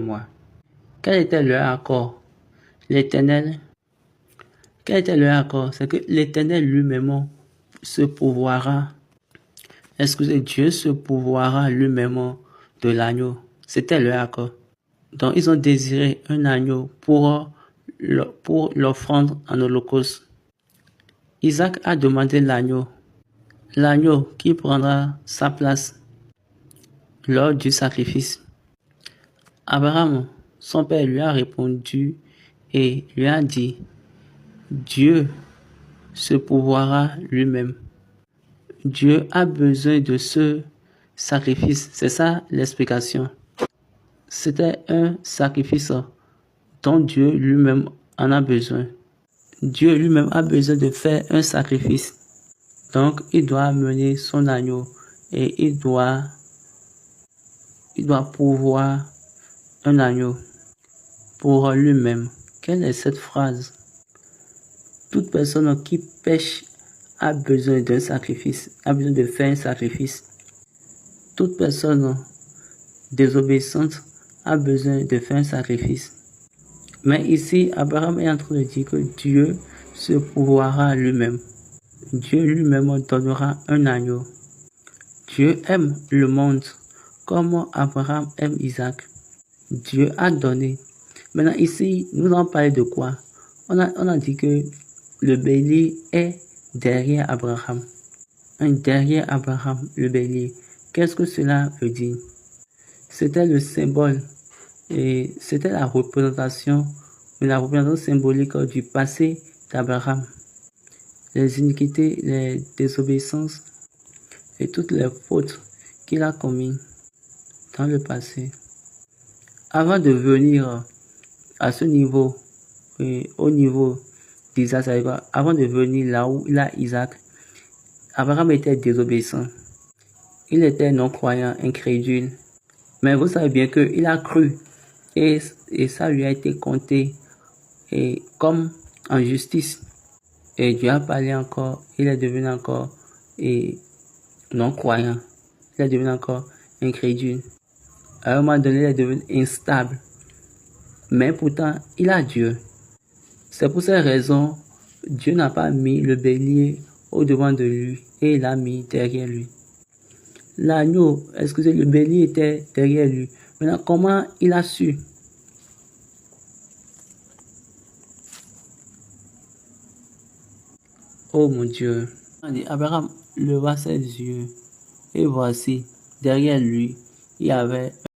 moi. Quel était leur accord? L'Éternel, quel était leur accord? C'est que l'Éternel lui-même se pourvoira. Excusez, Dieu se pourvoira lui-même de l'agneau. C'était leur accord. Donc, ils ont désiré un agneau pour l'offrande en holocauste. Isaac a demandé l'agneau qui prendra sa place lors du sacrifice. Abraham, son père, lui a répondu et lui a dit, Dieu se pourvoira lui-même. Dieu a besoin de ce sacrifice. C'est ça l'explication. C'était un sacrifice dont Dieu lui-même en a besoin. Dieu lui-même a besoin de faire un sacrifice. Donc, il doit amener son agneau et il doit pourvoir un agneau pour lui-même. Quelle est cette phrase? Toute personne qui pêche a besoin d'un sacrifice, a besoin de faire un sacrifice. Toute personne désobéissante a besoin de faire un sacrifice. Mais ici, Abraham est en train de dire que Dieu se pourvoira lui-même. Dieu lui-même donnera un agneau. Dieu aime le monde comme Abraham aime Isaac. Dieu a donné. Maintenant ici, nous allons parler de quoi? On a dit que le bélier est derrière Abraham. Derrière Abraham, le bélier. Qu'est-ce que cela veut dire? C'était le symbole et c'était la représentation symbolique du passé d'Abraham. Les iniquités, les désobéissances et toutes les fautes qu'il a commises dans le passé. Avant de venir à ce niveau, au niveau d'Isaac, avant de venir là où il a Isaac, Abraham était désobéissant. Il était non-croyant, incrédule. Mais vous savez bien qu'il a cru et ça lui a été compté et comme en justice. Et Dieu a parlé encore, il est devenu encore non-croyant. Il est devenu encore incrédule. À un moment donné, il est devenu instable. Mais pourtant, il a Dieu. C'est pour cette raison, Dieu n'a pas mis le bélier au devant de lui et il l'a mis derrière lui. L'agneau, le bélier était derrière lui. Maintenant, comment il a su? Oh mon Dieu. Abraham leva ses yeux et voici, derrière lui, il y avait